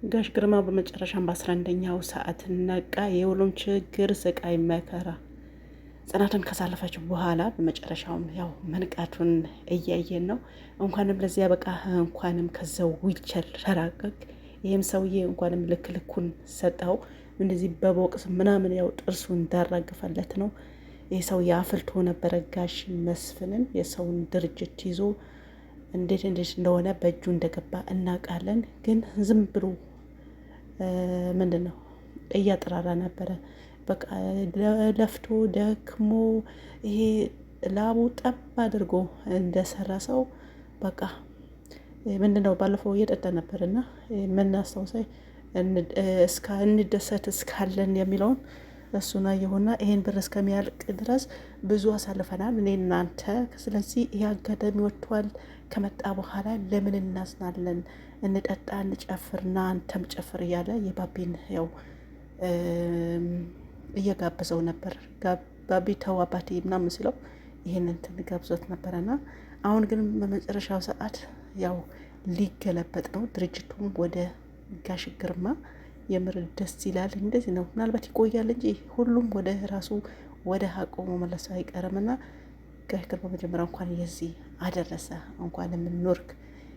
ጋሽ ግርማ በመጨረሻም በ11ኛው ሰዓት ነቃ። የሁሉም ችግር ስቃይ መከራ ጽናትን ካሳለፈችው በኋላ በመጨረሻውም ያው መንቃቱን እያየን ነው። እንኳንም ለዚያ በቃ እንኳንም ከዛው ዊልቸር ተራቀቅ። ይህም ሰውዬ እንኳንም ልክ ልኩን ሰጠው። እንደዚህ በቦቅስ ምናምን ያው ጥርሱ እንዳራግፈለት ነው። ይህ ሰውዬ አፍልቶ ነበረ ጋሽ መስፍንን የሰውን ድርጅት ይዞ እንዴት እንደሆነ በእጁ እንደገባ እናውቃለን። ግን ዝም ብሎ ምንድን ነው እያጠራራ ነበረ። በቃ ለፍቶ ደክሞ ይሄ ላቡ ጠብ አድርጎ እንደሰራ ሰው በቃ ምንድን ነው ባለፈው እየጠጣ ነበር እና የምናስታውሰኝ እንደሰት እስካለን የሚለውን እሱን አየሁና ይሄን ብር እስከሚያልቅ ድረስ ብዙ አሳልፈናል እኔ እናንተ። ስለዚህ ይሄ አጋጣሚ ወጥቷል። ከመጣ በኋላ ለምን እናዝናለን? እንጠጣ፣ እንጨፍርና አንተም ጨፍር እያለ የባቢን ያው እየጋበዘው ነበር። ባቢ ተው አባቴ ምናምን ስለው ይሄንን እንትን ጋብዞት ነበረና አሁን ግን በመጨረሻው ሰዓት ያው ሊገለበጥ ነው ድርጅቱም ወደ ጋሽ ግርማ። የምር ደስ ይላል። እንደዚህ ነው። ምናልባት ይቆያል እንጂ ሁሉም ወደ ራሱ ወደ ሀቁ መመለሱ አይቀርምና ጋሽ ግርማ መጀመሪያ እንኳን የዚህ አደረሰ፣ እንኳን የምንኖርክ።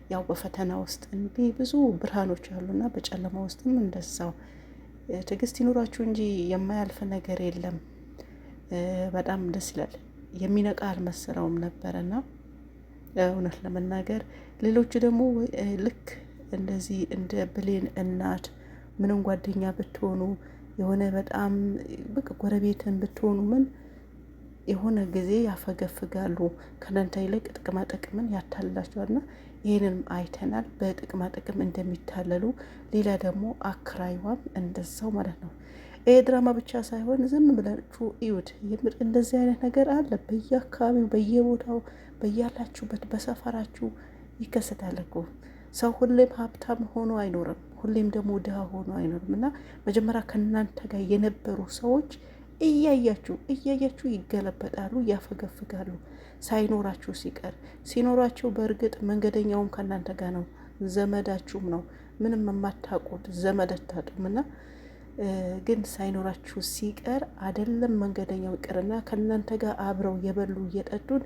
ያው በፈተና ውስጥ እንዲህ ብዙ ብርሃኖች አሉና በጨለማ ውስጥም እንደዛው ትዕግስት ይኑራችሁ እንጂ የማያልፍ ነገር የለም። በጣም ደስ ይላል። የሚነቃ አልመሰለውም ነበረና እውነት ለመናገር ሌሎቹ ደግሞ ልክ እንደዚህ እንደ ብሌን እናት ምንም ጓደኛ ብትሆኑ የሆነ በጣም በቃ ጎረቤትን ብትሆኑ ምን የሆነ ጊዜ ያፈገፍጋሉ። ከእናንተ ይልቅ ጥቅማ ጥቅምን ያታልላቸዋልና ይህንንም አይተናል። በጥቅማ ጥቅም እንደሚታለሉ ሌላ ደግሞ አክራይዋም እንደዛው ማለት ነው። ይሄ ድራማ ብቻ ሳይሆን ዝም ብላችሁ እዩት። የምር እንደዚህ አይነት ነገር አለ በየአካባቢው፣ በየቦታው፣ በያላችሁበት በሰፈራችሁ ይከሰታል እኮ። ሰው ሁሌም ሀብታም ሆኖ አይኖርም፣ ሁሌም ደግሞ ድሃ ሆኖ አይኖርም። እና መጀመሪያ ከእናንተ ጋር የነበሩ ሰዎች እያያችሁ ይገለበጣሉ፣ ያፈገፍጋሉ። ሳይኖራችሁ ሲቀር ሲኖራችሁ በእርግጥ መንገደኛውም ከእናንተ ጋር ነው፣ ዘመዳችሁም ነው። ምንም የማታውቁት ዘመድ አታጡም። እና ግን ሳይኖራችሁ ሲቀር አይደለም መንገደኛው ይቅርና ከእናንተ ጋር አብረው የበሉ እየጠጡን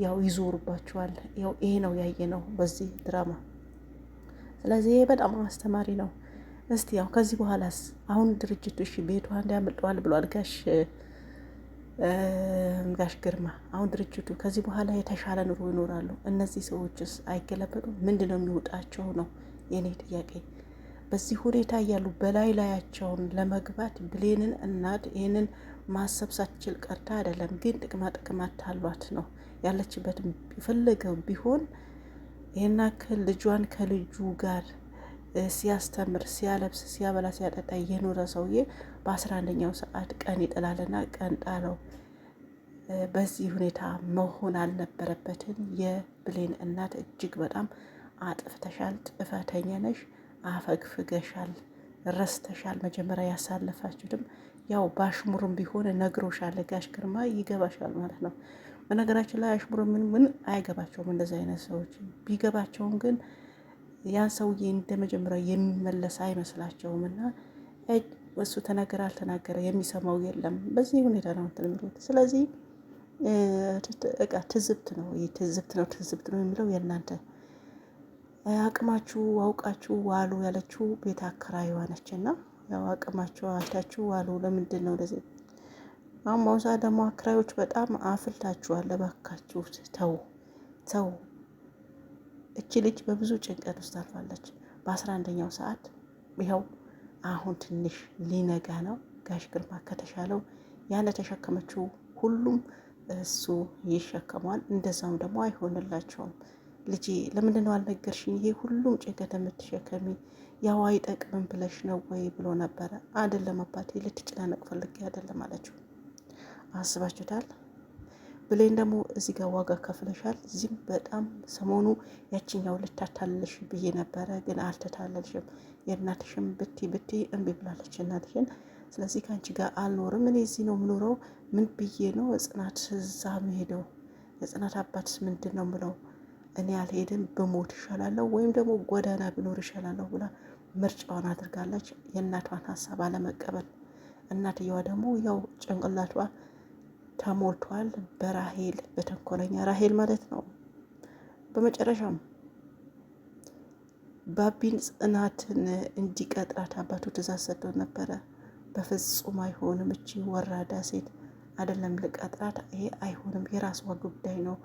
ያው ይዞሩባችኋል። ያው ይሄ ነው ያየ ነው በዚህ ድራማ። ስለዚህ ይሄ በጣም አስተማሪ ነው። እስቲ ያው ከዚህ በኋላስ አሁን ድርጅቱ እሺ ቤቷ እንዲያመልጠዋል ብሏል ጋሽ ግርማ። አሁን ድርጅቱ ከዚህ በኋላ የተሻለ ኑሮ ይኖራሉ። እነዚህ ሰዎችስ አይገለበጡም? ምንድን ነው የሚወጣቸው ነው የኔ ጥያቄ። በዚህ ሁኔታ እያሉ ላያቸውን ለመግባት ብሌንን እናት ይህንን ማሰብ ሳትችል ቀርታ አይደለም፣ ግን ጥቅማ ጥቅማት አሏት ነው ያለችበት። የፈለገው ቢሆን ይህን ያክል ልጇን ከልጁ ጋር ሲያስተምር፣ ሲያለብስ፣ ሲያበላ፣ ሲያጠጣ የኖረ ሰውዬ በ11ኛው ሰዓት ቀን ይጥላልና ቀን ጣለው። በዚህ ሁኔታ መሆን አልነበረበትም። የብሌን እናት እጅግ በጣም አጥፍተሻል፣ ጥፋተኛ ነሽ፣ አፈግፍገሻል፣ ረስተሻል። መጀመሪያ ያሳለፋችሁትም ያው በአሽሙርም ቢሆን ነግሮሻል ጋሽ ግርማ፣ ይገባሻል ማለት ነው። በነገራችን ላይ አሽሙር ምን አይገባቸውም እንደዚህ አይነት ሰዎች። ቢገባቸውም ግን ያን ሰውዬ እንደ መጀመሪያ የሚመለስ አይመስላቸውም። እና እሱ ተናገረ አልተናገረ የሚሰማው የለም። በዚህ ሁኔታ ነው እንትን የሚሉት። ስለዚህ ትዝብት ነው የሚለው የእናንተ አቅማችሁ አውቃችሁ ዋሉ ያለችው ቤት አከራይዋ ነች። እና ያው አቅማችሁ አይታችሁ ዋሉ። ለምንድን ነው እንደዚህ? አሁን በአሁኑ ሰዓት ደግሞ አከራዮች በጣም አፍልታችኋል። እባካችሁ ተው። እቺ ልጅ በብዙ ጭንቀት ውስጥ አልፋለች። በ11ኛው ሰዓት ይኸው አሁን ትንሽ ሊነጋ ነው። ጋሽ ግርማ ከተሻለው ያለ ተሸከመችው ሁሉም እሱ ይሸከመዋል። እንደዛውም ደግሞ አይሆንላቸውም። ልጄ ለምንድን ነው አልነገርሽኝ? ይሄ ሁሉም ጭንቀት የምትሸከሚ ያው አይጠቅምም ብለሽ ነው ወይ ብሎ ነበረ። አይደለም አባቴ ልትጨናነቅ ፈልጌ አይደለም አለችው። አስባችሁታል? ብሌን ደግሞ እዚህ ጋር ዋጋ ከፍለሻል። እዚህም በጣም ሰሞኑ ያችኛው ልታታልልሽ ብዬ ነበረ፣ ግን አልተታለልሽም። የእናትሽም ብቲ እምቢ ብላለች እናትሽን። ስለዚህ ከአንቺ ጋር አልኖርም፣ እኔ እዚህ ነው የምኖረው። ምን ብዬ ነው ጽናት እዛ መሄደው? የጽናት አባትስ ምንድን ነው ብለው እኔ አልሄድም፣ ብሞት ይሻላለሁ ወይም ደግሞ ጎዳና ብኖር ይሻላለሁ ብላ ምርጫዋን አድርጋለች፣ የእናቷን ሀሳብ አለመቀበል። እናትየዋ ደግሞ ያው ጭንቅላቷ ተሞልቷል በራሄል በተንኮለኛ ራሄል ማለት ነው። በመጨረሻም ባቢን ጽናትን እንዲቀጥራት አባቱ ትእዛዝ ሰጥቶ ነበረ። በፍጹም አይሆንም፣ እቺ ወራዳ ሴት አይደለም ልቀጥራት፣ ይሄ አይሆንም፣ የራሷ ጉዳይ ነው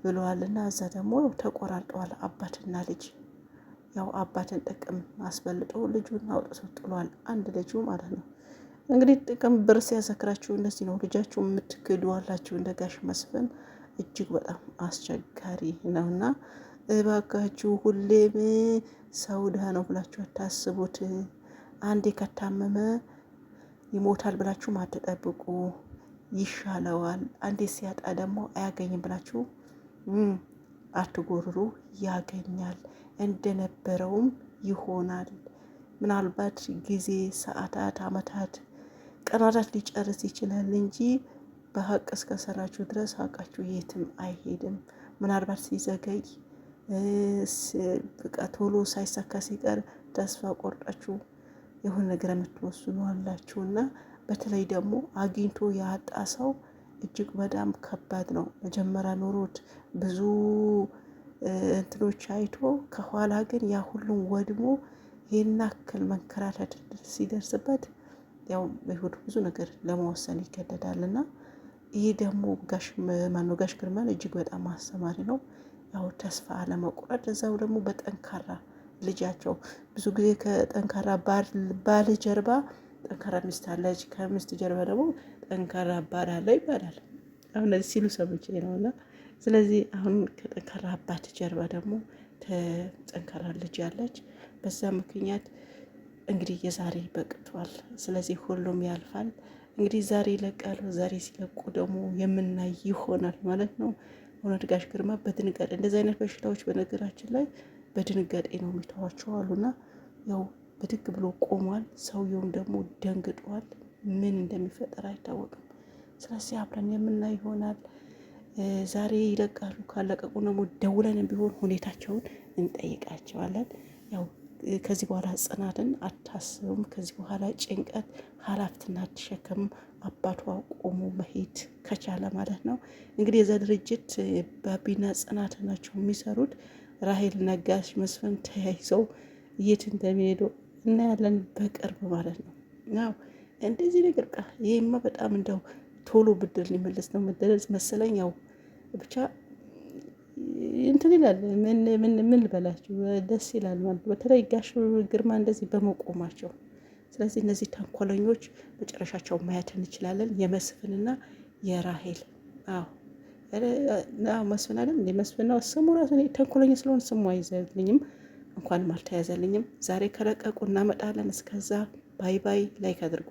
ብለዋልና እዛ ደግሞ ተቆራርጠዋል አባትና ልጅ። ያው አባትን ጥቅም አስበልጦ ልጁን አውጥቶ ጥሏል፣ አንድ ልጁ ማለት ነው። እንግዲህ ጥቅም ብር ሲያሰክራችሁ እንደዚህ ነው። ልጃችሁ የምትክዱ አላችሁ እንደ ጋሽ መስፍን እጅግ በጣም አስቸጋሪ ነውና እባካችሁ ሁሌም ሰው ድሃ ነው ብላችሁ አታስቡት። አንዴ ከታመመ ይሞታል ብላችሁ አትጠብቁ፣ ይሻለዋል። አንዴ ሲያጣ ደግሞ አያገኝም ብላችሁ አትጎርሩ፣ ያገኛል፣ እንደነበረውም ይሆናል። ምናልባት ጊዜ፣ ሰዓታት፣ አመታት፣ ቀናታት ሊጨርስ ይችላል እንጂ በሀቅ እስከሰራችሁ ድረስ ሀቃችሁ የትም አይሄድም። ምናልባት ሲዘገይ በቃ ቶሎ ሳይሳካ ሲቀር ተስፋ ቆርጣችሁ የሆነ ነገር የምትወስኑ አላችሁ እና በተለይ ደግሞ አግኝቶ ያጣ ሰው እጅግ በጣም ከባድ ነው። መጀመሪያ ኖሮት ብዙ እንትኖች አይቶ ከኋላ ግን ያ ሁሉም ወድሞ ይህን ያክል መንከራተት ሲደርስበት ያው በህይወቱ ብዙ ነገር ለመወሰን ይገደዳል እና ይህ ደግሞ ጋሽ ግርማን እጅግ በጣም አስተማሪ ነው። ያው ተስፋ አለመቁረጥ፣ እዛው ደግሞ በጠንካራ ልጃቸው ብዙ ጊዜ ከጠንካራ ባል ጀርባ ጠንካራ ሚስት አለች፣ ከሚስት ጀርባ ደግሞ ጠንካራ ባል አለ ይባላል። አሁን እዚህ ሲሉ ሰምቼ ነው እና ስለዚህ አሁን ከጠንካራ አባት ጀርባ ደግሞ ጠንካራ ልጅ ያለች። በዛ ምክንያት እንግዲህ የዛሬ በቅቷል። ስለዚህ ሁሉም ያልፋል። እንግዲህ ዛሬ ይለቃሉ። ዛሬ ሲለቁ ደግሞ የምናይ ይሆናል ማለት ነው። እውነት ጋሽ ግርማ በድንጋጤ እንደዚህ አይነት በሽታዎች በነገራችን ላይ በድንጋጤ ነው የሚተዋቸው አሉና ያው ብድግ ብሎ ቆሟል። ሰውየውም ደግሞ ደንግጧል። ምን እንደሚፈጠር አይታወቅም። ስለዚህ አብረን የምናይ ይሆናል። ዛሬ ይለቃሉ። ካለቀቁ ደግሞ ደውለን ቢሆን ሁኔታቸውን እንጠይቃቸዋለን። ያው ከዚህ በኋላ ጽናትን አታስብም። ከዚህ በኋላ ጭንቀት ኃላፊነት አትሸከምም። አባቷ ቆሞ መሄድ ከቻለ ማለት ነው። እንግዲህ የዛ ድርጅት ባቢና ጽናት ናቸው የሚሰሩት። ራሄል ነጋሽ መስፍን ተያይዘው የት እንደሚሄዱ እናያለን በቅርብ ማለት ነው። ያው እንደዚህ ነገር ይሄማ በጣም እንደው ቶሎ ብድር ሊመለስ ነው መደረዝ መሰለኝ። ያው ብቻ እንትን ይላል። ምን ልበላችሁ ደስ ይላል ማለት በተለይ ጋሽ ግርማ እንደዚህ በመቆማቸው። ስለዚህ እነዚህ ተንኮለኞች መጨረሻቸው ማየት እንችላለን። የመስፍንና የራሄል መስፍን አይደል እንደ መስፍን ነው ስሙ ራሱ። ተንኮለኛ ስለሆነ ስሙ አይዘልኝም፣ እንኳንም አልተያዘልኝም። ዛሬ ከለቀቁ እናመጣለን። እስከዛ ባይ ባይ። ላይክ አድርጉ።